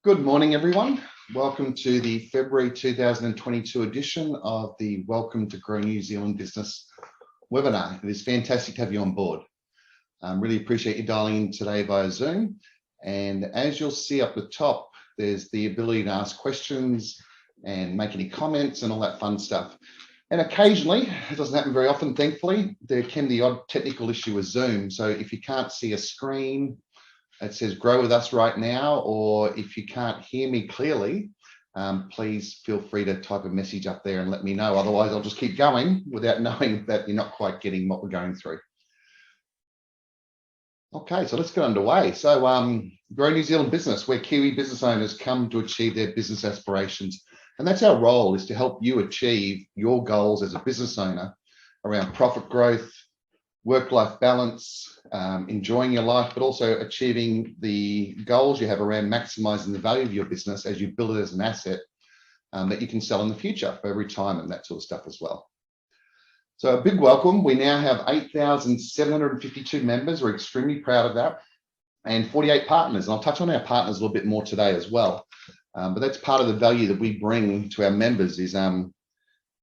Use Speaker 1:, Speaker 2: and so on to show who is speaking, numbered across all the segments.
Speaker 1: Good morning, everyone. Welcome to the February 2022 edition of the Welcome to Grow New Zealand Business webinar. It is fantastic to have you on board. Really appreciate you dialing in today via Zoom. And as you'll see up the top, there's the ability to ask questions and make any comments and all that fun stuff. And occasionally, it doesn't happen very often, thankfully, there can be the odd technical issue with Zoom. So if you can't see a screen, it says grow with us right now, or if you can't hear me clearly, please feel free to type a message up there and let me know. Otherwise, I'll just keep going without knowing that you're not quite getting what we're going through. Okay, so let's get underway. So Grow New Zealand Business, where Kiwi business owners come to achieve their business aspirations. And that's our role, is to help you achieve your goals as a business owner around profit growth, work-life balance, enjoying your life, but also achieving the goals you have around maximizing the value of your business as you build it as an asset that you can sell in the future for retirement and that sort of stuff as well. So a big welcome. We now have 8,752 members. We're extremely proud of that, and 48 partners. And I'll touch on our partners a little bit more today as well. But that's part of the value that we bring to our members, is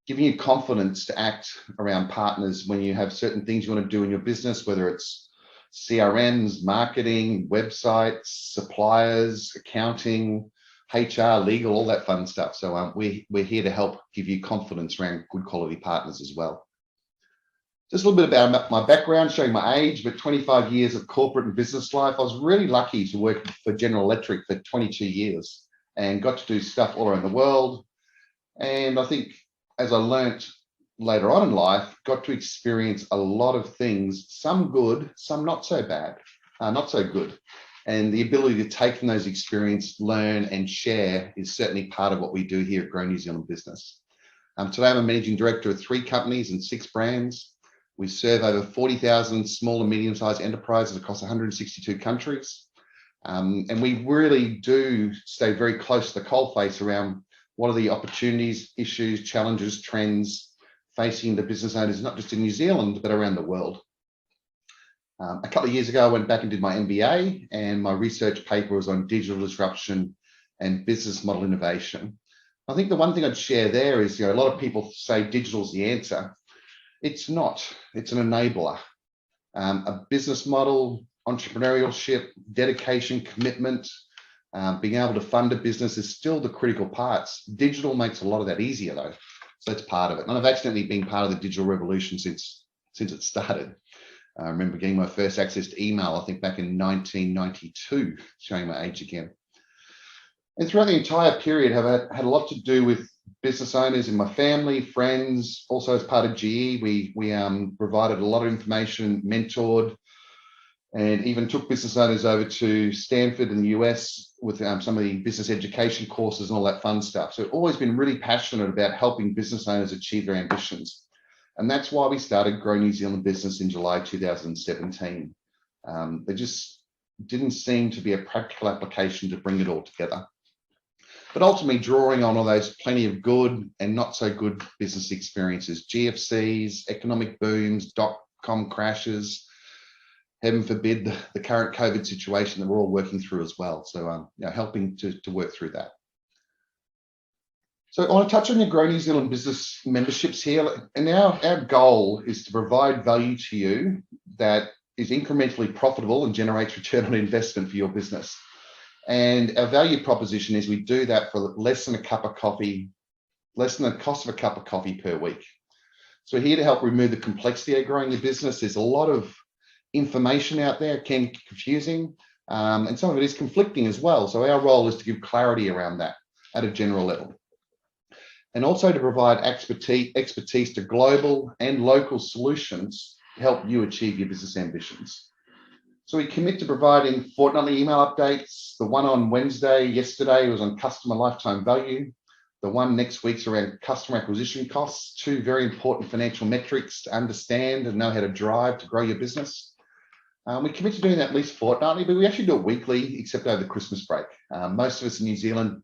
Speaker 1: giving you confidence to act around partners when you have certain things you want to do in your business, whether it's CRMs, marketing, websites, suppliers, accounting, HR, legal, all that fun stuff. So we're here to help give you confidence around good quality partners as well. Just a little bit about my background, showing my age, but 25 years of corporate and business life. I was really lucky to work for General Electric for 22 years and got to do stuff all around the world. And I think, as I learnt later on in life, got to experience a lot of things, some good, some not so bad, not so good. And the ability to take from those experiences, learn and share is certainly part of what we do here at Grow New Zealand Business. Today, I'm a managing director of 3 companies and 6 brands. We serve over 40,000 small and medium-sized enterprises across 162 countries. And we really do stay very close to the coalface around what are the opportunities, issues, challenges, trends facing the business owners, not just in New Zealand, but around the world. A couple of years ago, I went back and did my MBA, and my research paper was on digital disruption and business model innovation. I think the one thing I'd share there is, a lot of people say digital's the answer. It's not, it's an enabler. A business model, entrepreneurship, dedication, commitment, being able to fund a business is still the critical parts. Digital makes a lot of that easier though. So that's part of it. And I've accidentally been part of the digital revolution since it started. I remember getting my first access to email, I think back in 1992, showing my age again. And throughout the entire period, I've had a lot to do with business owners in my family, friends. Also as part of GE, we provided a lot of information, mentored, and even took business owners over to Stanford in the US with some of the business education courses and all that fun stuff. So I've always been really passionate about helping business owners achieve their ambitions. And that's why we started Grow New Zealand Business in July 2017. There just didn't seem to be a practical application to bring it all together. But ultimately drawing on all those plenty of good and not so good business experiences, GFCs, economic booms, dot-com crashes, heaven forbid the current COVID situation that we're all working through as well. So helping to work through that. So I want to touch on your Grow New Zealand Business memberships here. And our goal is to provide value to you that is incrementally profitable and generates return on investment for your business. And our value proposition is we do that for less than a cup of coffee, less than the cost of a cup of coffee per week. So we're here to help remove the complexity of growing your business. There's a lot of information out there, can be confusing, and some of it is conflicting as well. So our role is to give clarity around that at a general level. And also to provide expertise to global and local solutions to help you achieve your business ambitions. So we commit to providing fortnightly email updates. The one on Wednesday, yesterday, was on customer lifetime value. The one next week's around customer acquisition costs, 2 very important financial metrics to understand and know how to drive to grow your business. We commit to doing that at least fortnightly, but we actually do it weekly, except over the Christmas break. Most of us in New Zealand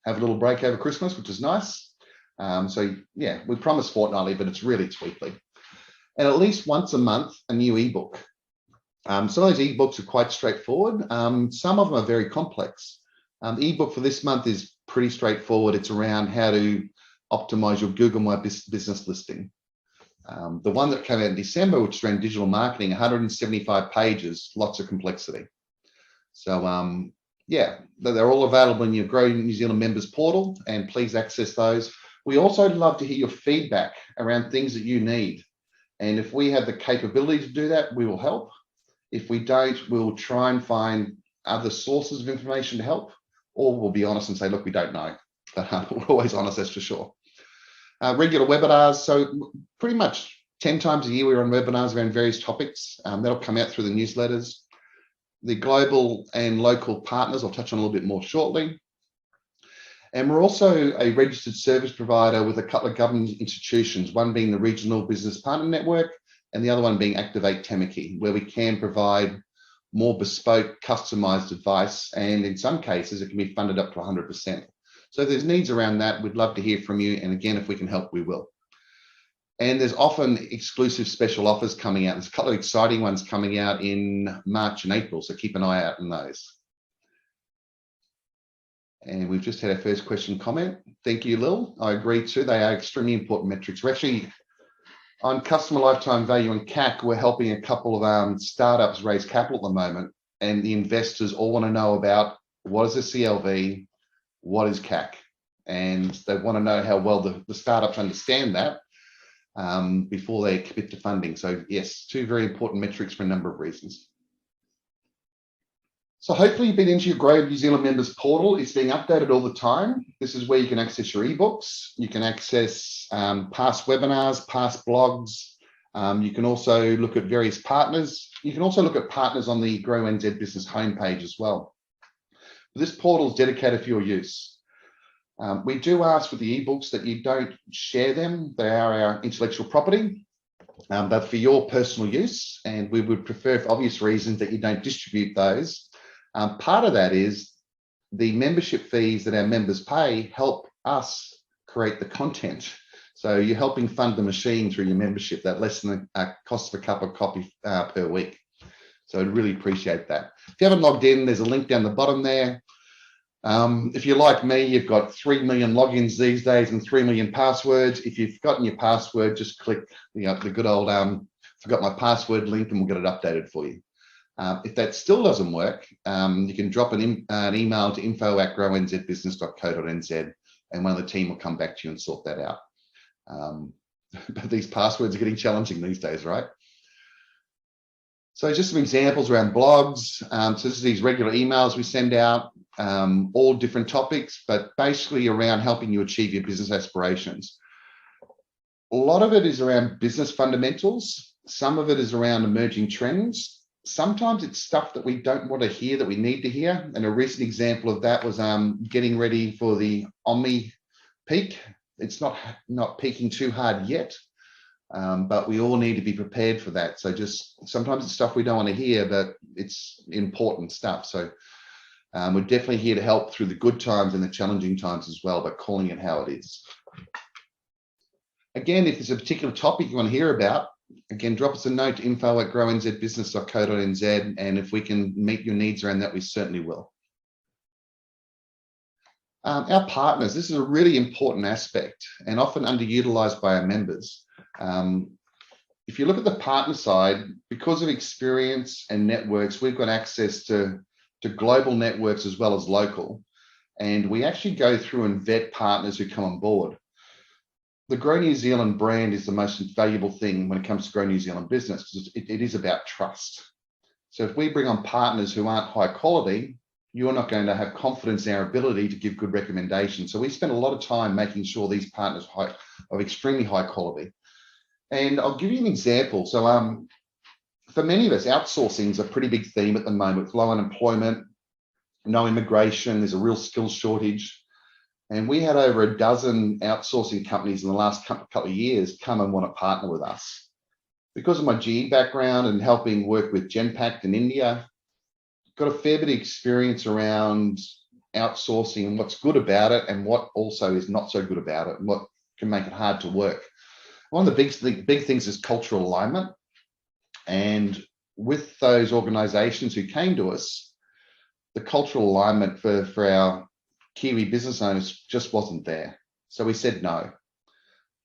Speaker 1: have a little break over Christmas, which is nice. So yeah, we promise fortnightly, but it's weekly. And at least once a month, a new ebook. Some of those ebooks are quite straightforward. Some of them are very complex. The ebook for this month is pretty straightforward. It's around how to optimize your Google My Business listing. The one that came out in December, which is around digital marketing, 175 pages, lots of complexity. So yeah, they're all available in your Grow New Zealand members portal, and please access those. We also love to hear your feedback around things that you need. And if we have the capability to do that, we will help. If we don't, we'll try and find other sources of information to help, or we'll be honest and say, look, we don't know. But we're always honest, that's for sure. Regular webinars. So pretty much 10 times a year, we're on webinars around various topics. That'll come out through the newsletters. The global and local partners, I'll touch on a little bit more shortly. And we're also a registered service provider with a couple of government institutions, one being the Regional Business Partner Network and the other one being Activate Tamaki, where we can provide more bespoke, customized advice. And in some cases, it can be funded up to 100%. So if there's needs around that, we'd love to hear from you. And again, if we can help, we will. And there's often exclusive special offers coming out. There's a couple of exciting ones coming out in March and April, so keep an eye out on those. And we've just had our first question comment. Thank you, Lil. I agree too. They are extremely important metrics. We're actually on customer lifetime value and CAC. We're helping a couple of startups raise capital at the moment, and the investors all want to know about what is a CLV, what is CAC, and they want to know how well the startups understand that before they commit to funding. So yes, two very important metrics for a number of reasons. So hopefully you've been into your Grow New Zealand members portal. It's being updated all the time. This is where you can access your ebooks. You can access past webinars, past blogs. You can also look at various partners. You can also look at partners on the Grow NZ Business homepage as well. This portal is dedicated for your use. We do ask with the ebooks that you don't share them. They are our intellectual property, but for your personal use, and we would prefer, for obvious reasons, that you don't distribute those. Part of that is the membership fees that our members pay help us create the content. So you're helping fund the machine through your membership, that less than the cost of a cup of coffee per week. So I'd really appreciate that. If you haven't logged in, there's a link down the bottom there. If you're like me, you've got 3 million logins these days and 3 million passwords. If you've forgotten your password, just click the good old forgot my password link and we'll get it updated for you. If that still doesn't work, you can drop an email to info@grownzbusiness.co.nz and one of the team will come back to you and sort that out. But these passwords are getting challenging these days, right? So just some examples around blogs. So this is these regular emails we send out, all different topics, but basically around helping you achieve your business aspirations. A lot of it is around business fundamentals. Some of it is around emerging trends. Sometimes it's stuff that we don't want to hear that we need to hear. And a recent example of that was getting ready for the Omni peak. It's not peaking too hard yet, but we all need to be prepared for that. So just sometimes it's stuff we don't want to hear, but it's important stuff. So we're definitely here to help through the good times and the challenging times as well, by calling it how it is. Again, if there's a particular topic you want to hear about, again, drop us a note to info@grownzbusiness.co.nz, and if we can meet your needs around that, we certainly will. Our partners, this is a really important aspect and often underutilized by our members. If you look at the partner side, because of experience and networks, we've got access to global networks as well as local, and we actually go through and vet partners who come on board. The Grow New Zealand brand is the most valuable thing when it comes to Grow New Zealand business, because it is about trust. So if we bring on partners who aren't high quality, you're not going to have confidence in our ability to give good recommendations. So we spend a lot of time making sure these partners are of extremely high quality. And I'll give you an example. So for many of us, outsourcing is a pretty big theme at the moment, with low unemployment, no immigration, there's a real skills shortage. And we had over a dozen outsourcing companies in the last couple of years come and want to partner with us. Because of my GE background and helping work with Genpact in India, got a fair bit of experience around outsourcing and what's good about it and what also is not so good about it and what can make it hard to work. One of the big things is cultural alignment. And with those organizations who came to us, the cultural alignment for our Kiwi business owners just wasn't there. So we said no.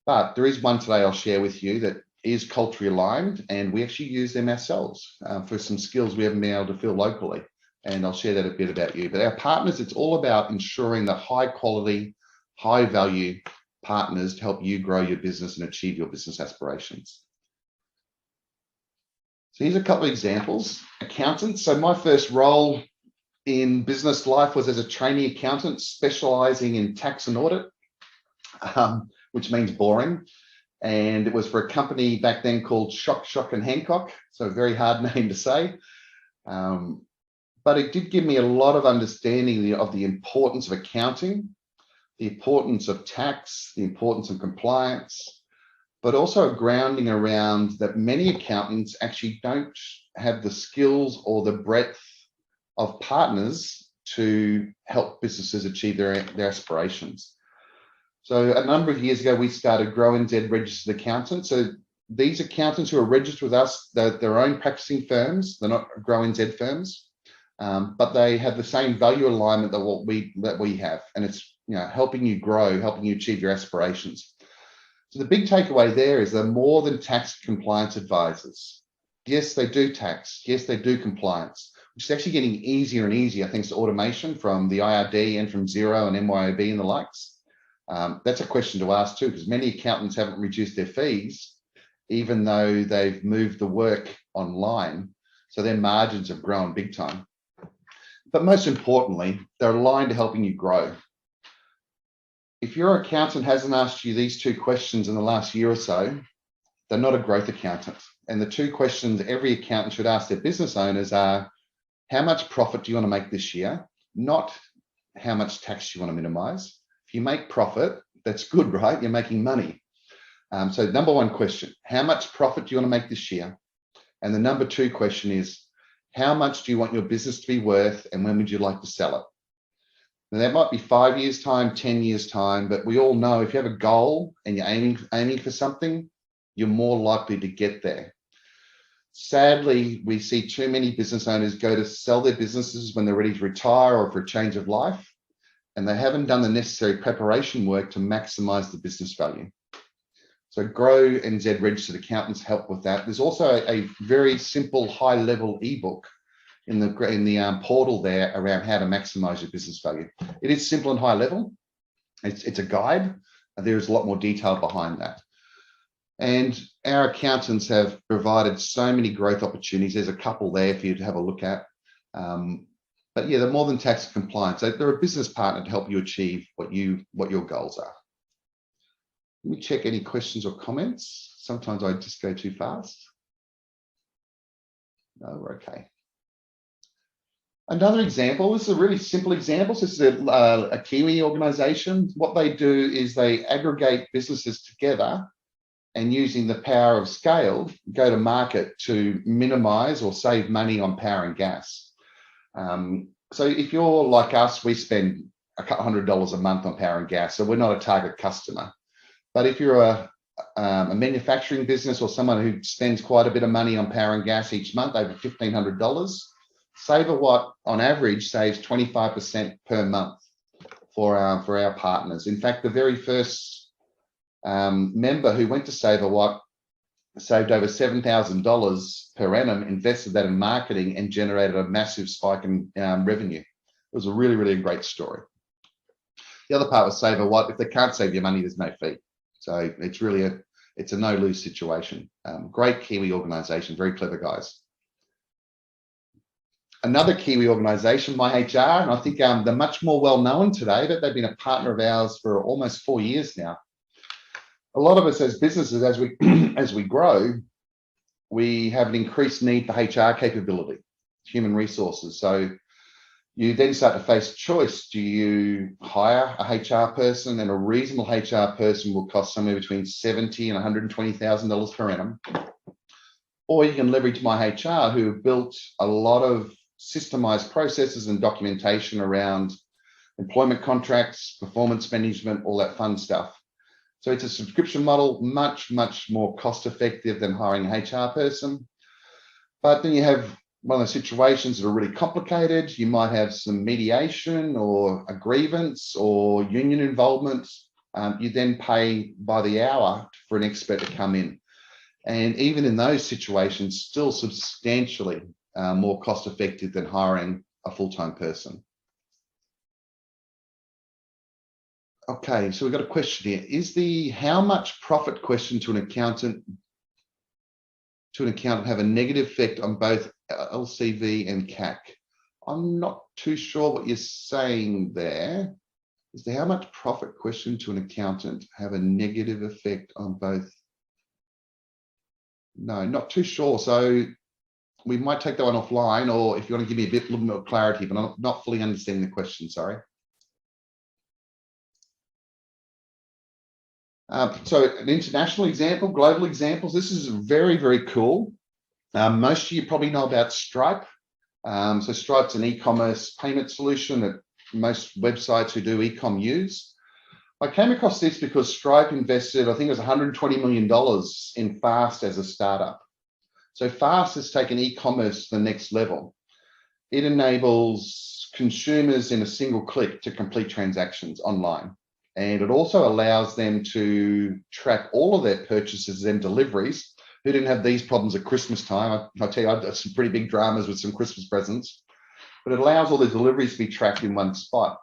Speaker 1: But there is one today I'll share with you that is culturally aligned, and we actually use them ourselves for some skills we haven't been able to fill locally. And I'll share that a bit about you. But our partners, it's all about ensuring that high quality, high value partners to help you grow your business and achieve your business aspirations. So here's a couple of examples. Accountants. So my first role in business life was as a trainee accountant, specializing in tax and audit, which means boring. And it was for a company back then called Shock and Hancock. So a very hard name to say. But it did give me a lot of understanding of the importance of accounting, the importance of tax, the importance of compliance, but also a grounding around that many accountants actually don't have the skills or the breadth of partners to help businesses achieve their aspirations. So a number of years ago, we started Grow NZ registered accountants. So these accountants who are registered with us, they're their own practicing firms. They're not Grow NZ firms, but they have the same value alignment that we have, and it's helping you grow, helping you achieve your aspirations. So the big takeaway there is they're more than tax compliance advisors. Yes, they do tax. Yes, they do compliance, which is actually getting easier and easier thanks to automation from the IRD and from Xero and MYOB and the likes. That's a question to ask too, because many accountants haven't reduced their fees, even though they've moved the work online. So their margins have grown big time. But most importantly, they're aligned to helping you grow. If your accountant hasn't asked you these two questions in the last year or so, they're not a growth accountant. And the two questions every accountant should ask their business owners are, how much profit do you want to make this year? Not how much tax you want to minimize. If you make profit, that's good, right? You're making money. So number one question, how much profit do you want to make this year? And the number two question is, how much do you want your business to be worth, and when would you like to sell it? Now, that might be 5 years' time, 10 years' time, but we all know if you have a goal and you're aiming for something, you're more likely to get there. Sadly, we see too many business owners go to sell their businesses when they're ready to retire or for a change of life, and they haven't done the necessary preparation work to maximize the business value. So Grow NZ registered accountants help with that. There's also a very simple high-level ebook in the portal there around how to maximize your business value. It is simple and high level. It's a guide. There's a lot more detail behind that. And our accountants have provided so many growth opportunities. There's a couple there for you to have a look at. But yeah, they're more than tax compliance. They're a business partner to help you achieve what your goals are. Let me check any questions or comments. Sometimes I just go too fast. No, we're okay. Another example, this is a really simple example. This is a Kiwi organization. What they do is they aggregate businesses together and using the power of scale, go to market to minimize or save money on power and gas. So if you're like us, we spend a couple $100 a month on power and gas, so we're not a target customer. But if you're a manufacturing business or someone who spends quite a bit of money on power and gas each month, over $1,500, SaverWatt on average saves 25% per month for our partners. In fact, the very first member who went to SaverWatt saved over $7,000 per annum, invested that in marketing, and generated a massive spike in revenue. It was a really, really great story. The other part was SaverWatt. If they can't save your money, there's no fee. So it's really a no-lose situation. Great Kiwi organization, very clever guys. Another Kiwi organization, MyHR, and I think they're much more well-known today, but they've been a partner of ours for almost 4 years now. A lot of us as businesses, as we grow, we have an increased need for HR capability, human resources. So you then start to face a choice. Do you hire a HR person? And a reasonable HR person will cost somewhere between $70,000 and $120,000 per annum. Or you can leverage MyHR, who have built a lot of systemized processes and documentation around employment contracts, performance management, all that fun stuff. So it's a subscription model, much, much more cost effective than hiring a HR person. But then you have one of those situations that are really complicated. You might have some mediation or a grievance or union involvement. You then pay by the hour for an expert to come in. And even in those situations, still substantially more cost effective than hiring a full-time person. Okay, so we've got a question here. Is the how much profit question to an accountant have a negative effect on both LCV and CAC? I'm not too sure what you're saying there. Is the how much profit question to an accountant have a negative effect on both? No, not too sure. So we might take that one offline, or if you want to give me a little more clarity, but I'm not fully understanding the question, sorry. So an international example, global examples, this is very, very cool. Most of you probably know about Stripe. So Stripe's an e-commerce payment solution that most websites who do e-com use. I came across this because Stripe invested, I think it was $120 million in Fast as a startup. So Fast has taken e-commerce to the next level. It enables consumers in a single click to complete transactions online. And it also allows them to track all of their purchases and deliveries. Who didn't have these problems at Christmas time? I'll tell you, I've got some pretty big dramas with some Christmas presents. But it allows all the deliveries to be tracked in one spot.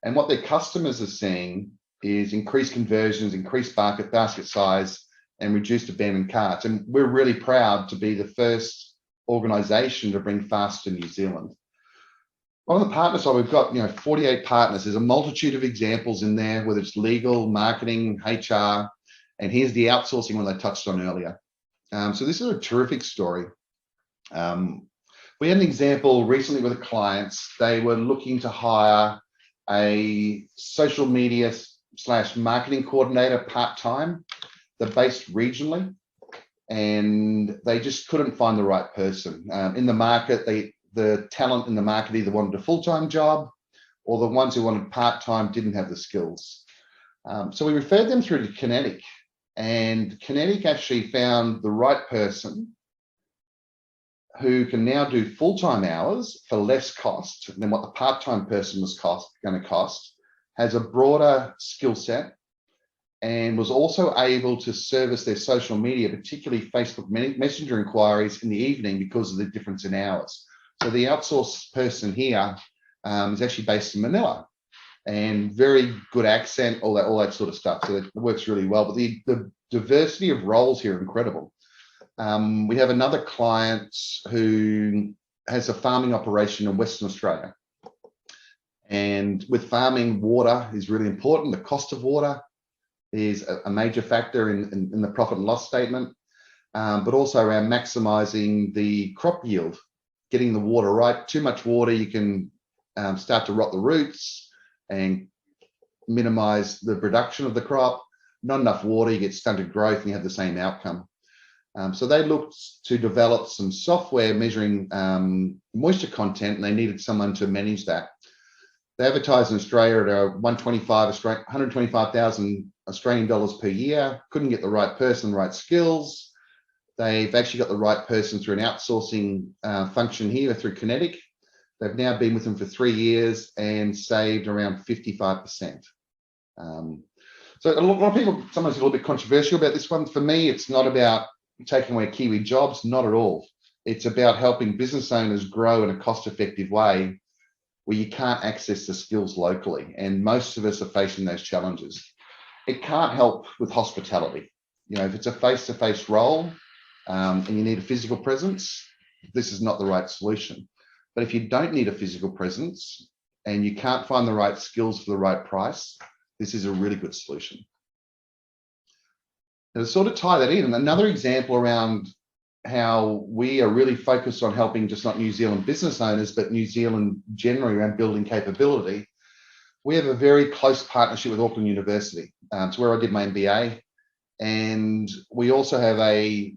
Speaker 1: And what their customers are seeing is increased conversions, increased basket size, and reduced abandoned carts. And we're really proud to be the first organization to bring Fast to New Zealand. On the partner side, we've got 48 partners. There's a multitude of examples in there, whether it's legal, marketing, HR, and here's the outsourcing one I touched on earlier. So this is a terrific story. We had an example recently with the clients. They were looking to hire a social media / marketing coordinator part-time. They're based regionally, and they just couldn't find the right person. In the market, the talent in the market either wanted a full-time job, or the ones who wanted part-time didn't have the skills. So we referred them through to Kinetic, and Kinetic actually found the right person who can now do full-time hours for less cost than what the part-time person was going to cost, has a broader skill set, and was also able to service their social media, particularly Facebook Messenger inquiries in the evening because of the difference in hours. So the outsourced person here is actually based in Manila, and very good accent, all that sort of stuff. So it works really well. But the diversity of roles here are incredible. We have another client who has a farming operation in Western Australia. And with farming, water is really important. The cost of water is a major factor in the profit and loss statement, but also around maximizing the crop yield, getting the water right. Too much water, you can start to rot the roots and minimize the production of the crop. Not enough water, you get stunted growth and you have the same outcome. So they looked to develop some software measuring moisture content, and they needed someone to manage that. They advertised in Australia at 125,000 Australian dollars per year. Couldn't get the right person, right skills. They've actually got the right person through an outsourcing function here through Kinetic. They've now been with them for 3 years and saved around 55%. So a lot of people sometimes a little bit controversial about this one. For me, it's not about taking away Kiwi jobs, not at all. It's about helping business owners grow in a cost-effective way where you can't access the skills locally. And most of us are facing those challenges. It can't help with hospitality. If it's a face-to-face role and you need a physical presence, this is not the right solution. But if you don't need a physical presence and you can't find the right skills for the right price, this is a really good solution. And to sort of tie that in, another example around how we are really focused on helping just not New Zealand business owners, but New Zealand generally around building capability. We have a very close partnership with Auckland University. It's where I did my MBA. And we also have a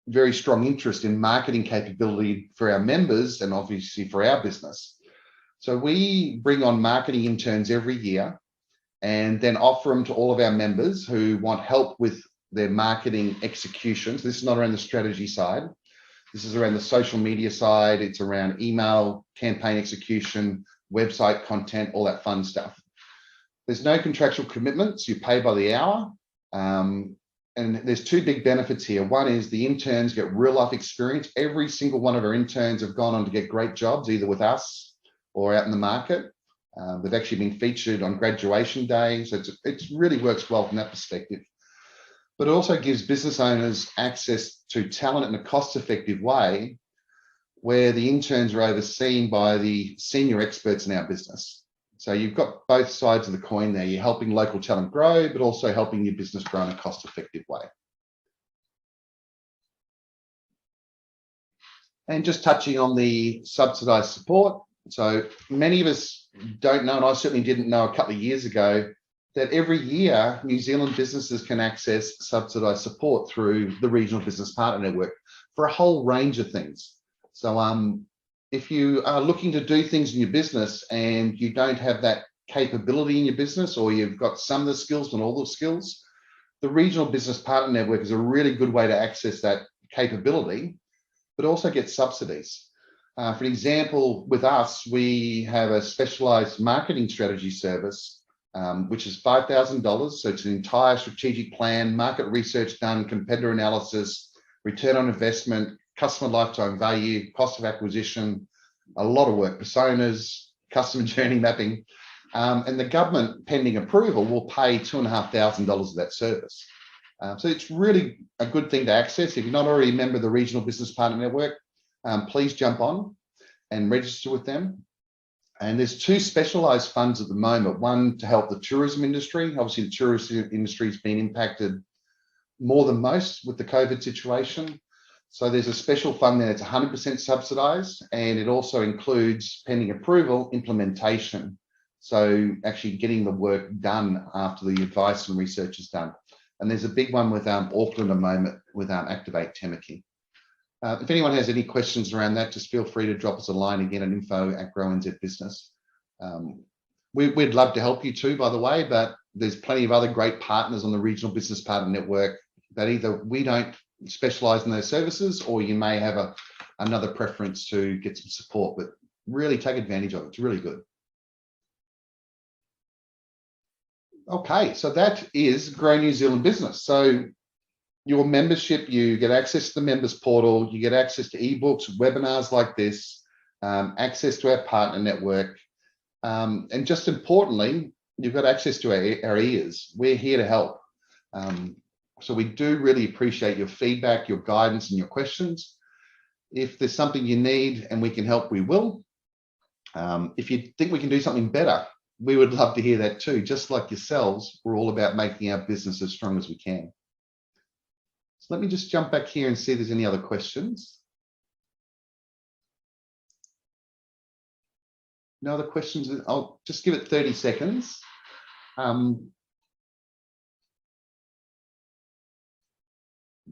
Speaker 1: very strong interest in marketing capability for our members and obviously for our business. So we bring on marketing interns every year and then offer them to all of our members who want help with their marketing executions. This is not around the strategy side. This is around the social media side. It's around email, campaign execution, website content, all that fun stuff. There's no contractual commitments. You pay by the hour. And there's two big benefits here. One is the interns get real life experience. Every single one of our interns have gone on to get great jobs, either with us or out in the market. They've actually been featured on graduation day. So it really works well from that perspective. But it also gives business owners access to talent in a cost-effective way where the interns are overseen by the senior experts in our business. So you've got both sides of the coin there. You're helping local talent grow, but also helping your business grow in a cost-effective way. And just touching on the subsidised support. So many of us don't know, and I certainly didn't know a couple of years ago, that every year New Zealand businesses can access subsidised support through the Regional Business Partner Network for a whole range of things. So if you are looking to do things in your business and you don't have that capability in your business, or you've got some of the skills but not all the skills, the Regional Business Partner Network is a really good way to access that capability, but also get subsidies. For example, with us, we have a specialised marketing strategy service, which is $5,000. So it's an entire strategic plan, market research done, competitor analysis, return on investment, customer lifetime value, cost of acquisition, a lot of work, personas, customer journey mapping, and the government, pending approval, will pay $2,500 of that service. So it's really a good thing to access. If you're not already a member of the Regional Business Partner Network, please jump on and register with them. And there's two specialised funds at the moment, one to help the tourism industry. Obviously, the tourism industry has been impacted more than most with the COVID situation. So there's a special fund there that's 100% subsidised, and it also includes, pending approval, implementation. So actually getting the work done after the advice and research is done. And there's a big one with Auckland at the moment with Activate Temaki. If anyone has any questions around that, just feel free to drop us a line again at info@GrowNZ We'd love to help you too, by the way, but there's plenty of other great partners on the Regional Business Partner Network that either we don't specialise in those services, or you may have another preference to get some support, but really take advantage of it. It's really good. Okay, so that is Grow New Zealand Business. So your membership, you get access to the members portal, you get access to ebooks, webinars like this, access to our partner network, and just importantly, you've got access to our ears. We're here to help. So we do really appreciate your feedback, your guidance, and your questions. If there's something you need and we can help, we will. If you think we can do something better, we would love to hear that too. Just like yourselves, we're all about making our business as strong as we can. So let me just jump back here and see if there's any other questions. No other questions? I'll just give it 30 seconds.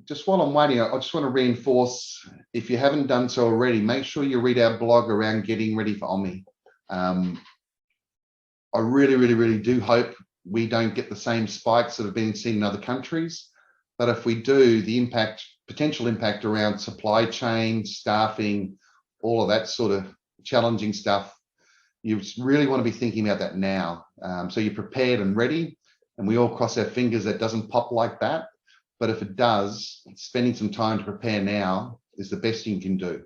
Speaker 1: Just while I'm waiting, I just want to reinforce, if you haven't done so already, make sure you read our blog around getting ready for Omni. I really do hope we don't get the same spikes that have been seen in other countries. But if we do, the potential impact around supply chain, staffing, all of that sort of challenging stuff, you really want to be thinking about that now. So you're prepared and ready, and we all cross our fingers that doesn't pop like that. But if it does, spending some time to prepare now is the best thing you can do.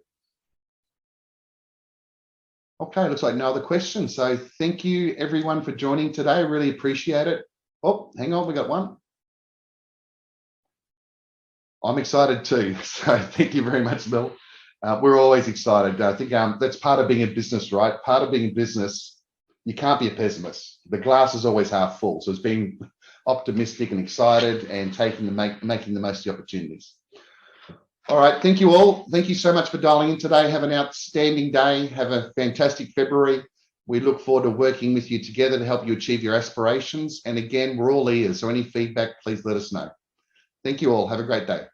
Speaker 1: Okay, looks like no other questions. So thank you everyone for joining today. I really appreciate it. Oh, hang on, we got one. I'm excited too. So thank you very much, Bill. We're always excited. I think that's part of being in business, right? Part of being in business, you can't be a pessimist. The glass is always half full. So it's being optimistic and excited and making the most of the opportunities. All right, thank you all. Thank you so much for dialing in today. Have an outstanding day. Have a fantastic February. We look forward to working with you together to help you achieve your aspirations. And again, we're all ears, so any feedback, please let us know. Thank you all. Have a great day.